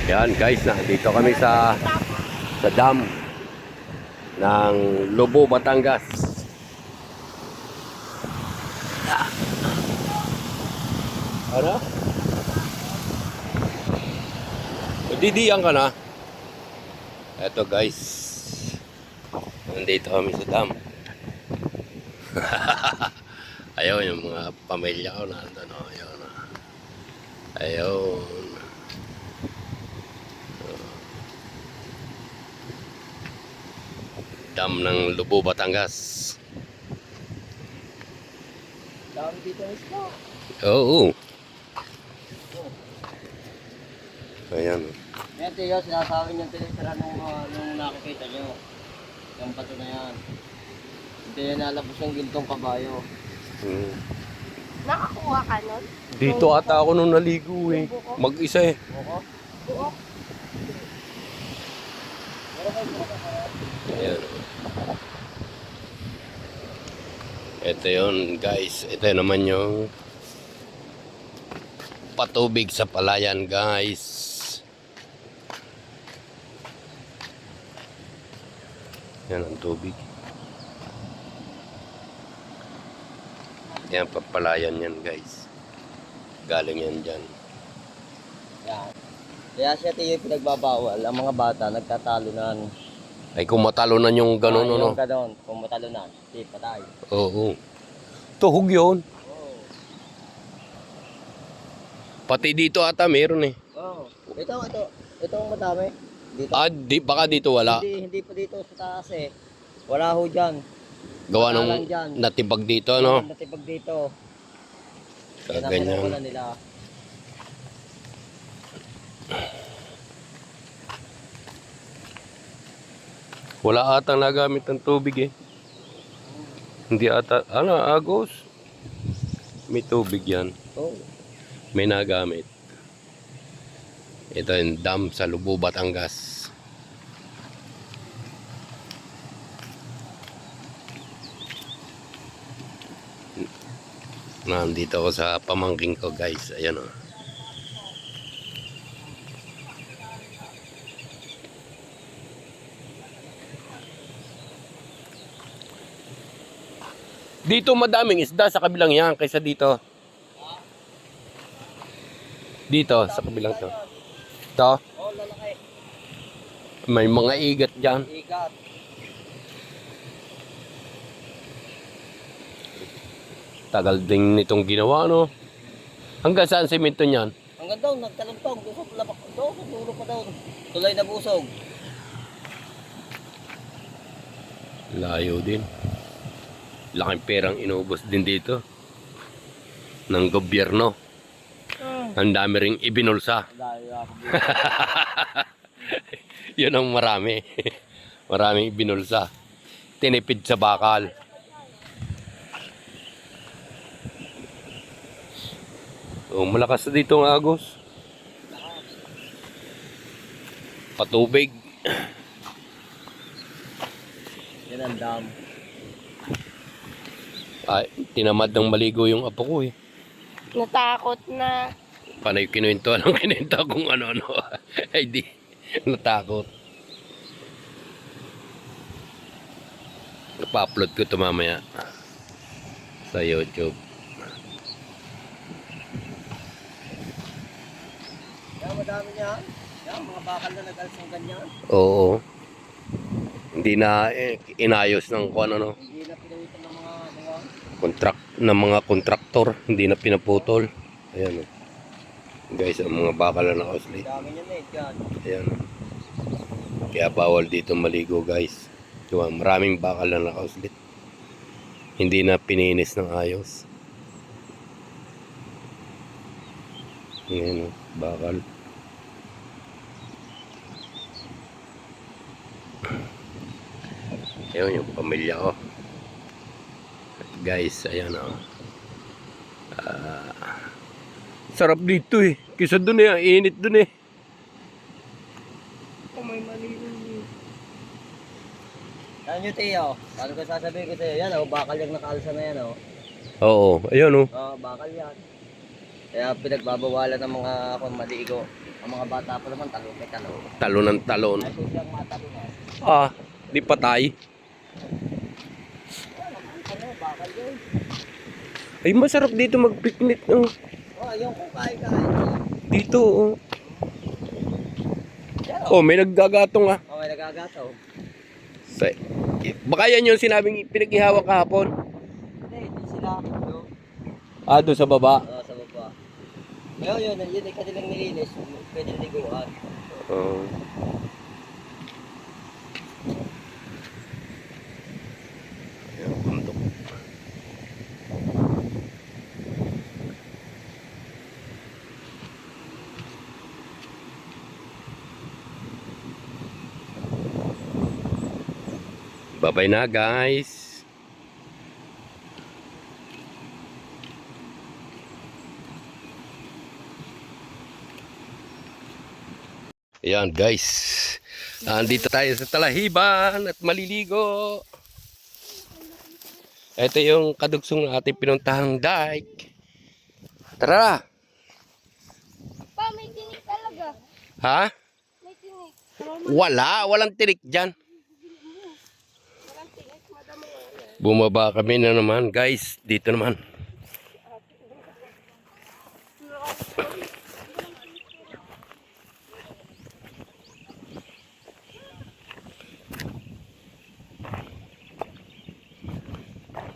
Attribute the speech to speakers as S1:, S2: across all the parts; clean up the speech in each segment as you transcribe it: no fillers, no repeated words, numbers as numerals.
S1: Yan guys, nandito kami sa dam ng Lobo, Batangas. Ano? Didiyan ka na? Eto guys, nandito kami sa dam. Ayaw yung mga pamilya ko na ano, ayaw na. Ayun. Dam ng Lobo, Batangas.
S2: Dam dito mismo.
S1: Oo. Ayan.
S2: Yan tiyo, sinasabi niyang tinitira nung nakikita niyo. Yung pato na yan. Hindi yan nalabos ng gintong kabayo.
S3: Nakakuha ka nun?
S1: Dito ata ako nung naligo eh. Mag-isa eh.
S2: Buko?
S3: Buok.
S1: Ayan. Ito yun guys. Ito naman yung patubig sa palayan guys. Yan ang tubig. Yan papalayan yan guys. Galing yan dyan.
S2: Yan. Kaya siya tiyo pinagbabawal. Ang mga bata nagtatalunan.
S1: Ay kung matalunan yung gano'n ano.
S2: Yung ganon. Kung matalunan, di patay.
S1: Oo. Tuhog yun.
S2: Oo.
S1: Pati dito ata meron eh.
S2: Oh. Ito ang madami. Dito.
S1: Ah, baka dito wala.
S2: Hindi pa dito sa taas eh. Wala ho dyan.
S1: Gawa
S2: Wala
S1: ng
S2: lang dyan.
S1: natibag dito ano.
S2: Natipag dito. Yan ang
S1: Ganyan.
S2: kinukulan nila.
S1: Wala atang nagamit ng tubig eh. Hindi ata, ano, agos. May tubig yan.
S2: Oh.
S1: May nagamit. Ito yung dam sa Lobo, Batangas. Nandito ako sa pamangking ko guys. Ayan o. Dito madaming isda sa kabilang yan kaysa dito. Dito sa kabilang to. Ito.
S2: Oh, lalaki.
S1: May mga igat dyan.
S2: Ikat.
S1: Tagal din nitong ginawa no. Hanggang saan semento niyan?
S2: Hanggang doon, nagtalantong. Doon sa labak. Doon, sa dulo pa doon. Tulay na busog.
S1: Layo din. Laking perang inubos din dito ng gobyerno. Ang dami ring ibinulsa.
S2: Dahil ako.
S1: Yun ang marami. Maraming ibinulsa. Tinipid sa bakal. Oh, malakas na dito ang agos. Patubig.
S2: Yan ang dam.
S1: Ay, tinamad ng maligo yung apo ko eh.
S3: Natakot na.
S1: Panay kinuwento ng kinuwento kung ano-ano. Ay di, natakot. Ipa-upload ko ito mamaya sa YouTube.
S2: Yan, madami niyan. Yan, mga bakal na nag-alis ng ganyan.
S1: Oo. Hindi na inayos ng kung ano,
S2: Hindi na pinawitan ng mga
S1: ng mga kontraktor, hindi na pinaputol. Ayan oh. Guys, ang mga bakal na nakausli.
S2: dami niyan eh, dyan.
S1: Ayan oh. Kaya bawal dito maligo guys. Diba, maraming bakal na nakauslit. Hindi na pininis ng ayos. Ayan oh, bakal. Ayan yung pamilya ko. Guys, ayan o. Sarap dito eh. Kisa dun eh, ang init dun eh.
S3: Kung may malilinis.
S2: Yan yung tiyo. Paano ko sasabihin ko sa'yo? Yan o, bakal yung nakaalsa na yan o.
S1: Oo, ayan o.
S2: Oo, bakal yan. Kaya pinagbabawalan ng mga maligo. Ang mga bata pa naman, talon kay talon.
S1: Talon ng talon.
S2: Ay, kung siyang matalon na.
S1: Ah, di patay.
S2: Ano, bakal yun.
S1: Ay, masarap dito mag-picnic. Oh.
S2: Oh, yung kung kain-kain.
S1: Dito, oh. Oh, may naggagatong ah.
S2: Oh, may nagagataw.
S1: Sa, baka yan yung sinabing pinaghihawak kahapon.
S2: Hindi sila. No?
S1: Ah, doon sa baba.
S2: Sa baba. Ngayon yun ay kanilang nilinis. Pwede liguan.
S1: Oh. Ayan, bundok. Bye-bye na, guys. Ayan, guys. Nandito tayo sa Talahiban at maliligo. Ito yung kadugsong ating pinuntahang dike. Tara!
S3: Pa, may tinik talaga.
S1: Ha?
S3: May tinik.
S1: Walang tinik dyan.
S3: Walang tinik, madama nga.
S1: Bumaba kami na naman, guys. Dito naman.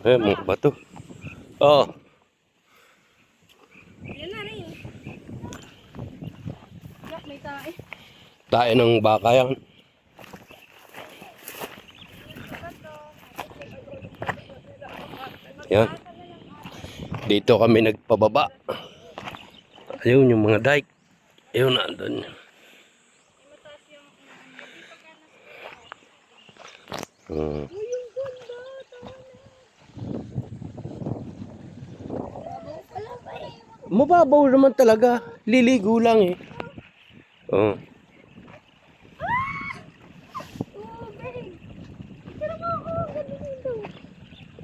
S1: Mga bato. Oh,
S3: Yan na rin. May tae.
S1: tayo ng baka yan. Yan. Dito kami nagpababa. Ayun yung mga dike. Ayun, nandun. Mababaw naman talaga. Liligo lang eh. Oh.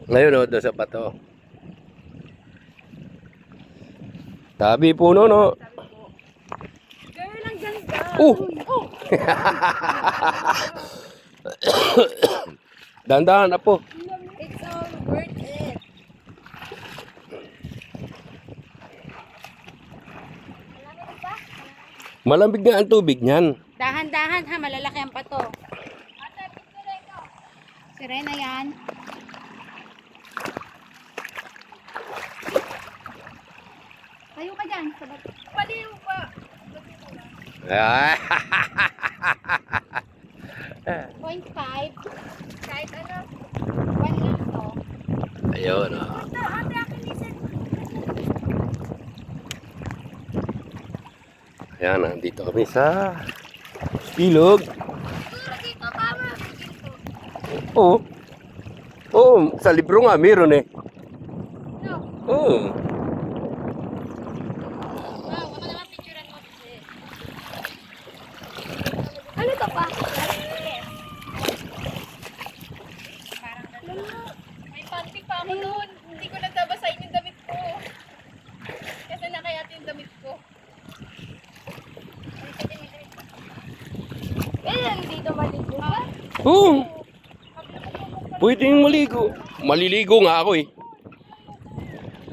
S1: Ngayon o, doon sa bato. Tabi puno, no?
S3: Girl, ang ganda.
S1: Oh! Dandahan na po.
S3: It's all worth it.
S1: Malamig nga ang tubig niyan.
S3: Dahan-dahan ha, malalaki ang pato. Sirena yan. Tayo ka dyan. Paliw pa.
S1: Ah.
S3: 0.5. Kahit ano. 1 lang to.
S1: Ayun, oh.
S3: Ate, akin listen.
S1: Ayan, nandito kami sa ilog.
S3: Dito, tama. Dito.
S1: Oo. Oo, sa libro nga, meron eh.
S3: No.
S1: Oo.
S3: Wow, baka naman picturean mo kasi. Ano to pa? Parang gano'n. May panty pa ako noon. Hindi ko nagbabasahin yung damit ko. Kasi nakayat yung damit ko. Eh, dito maligo ka?
S1: Oo. Pwede yung maligo. Maliligo nga ako eh.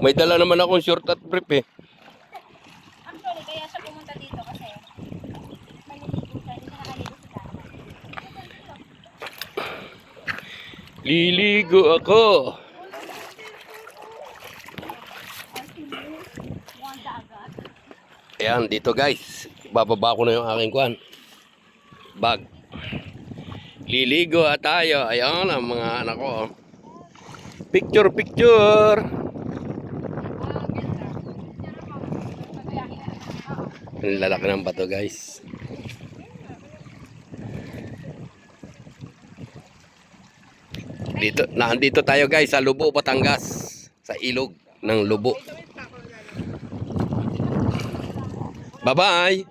S1: May dala naman akong short at brief eh.
S3: Actually, kaya siya pumunta dito kasi maliligo siya. Hindi siya nakaligo sa dagat.
S1: Liligo ako. Ayan, dito guys. Bababa ko na yung aking kwan. Bag. Liligo at tayo. Ayan ang mga anak ko. Oh. Picture, picture. Ang lalaki ng bato guys. Nandito tayo guys sa Lubo, Batangas. Sa ilog ng Lubo. Bye-bye.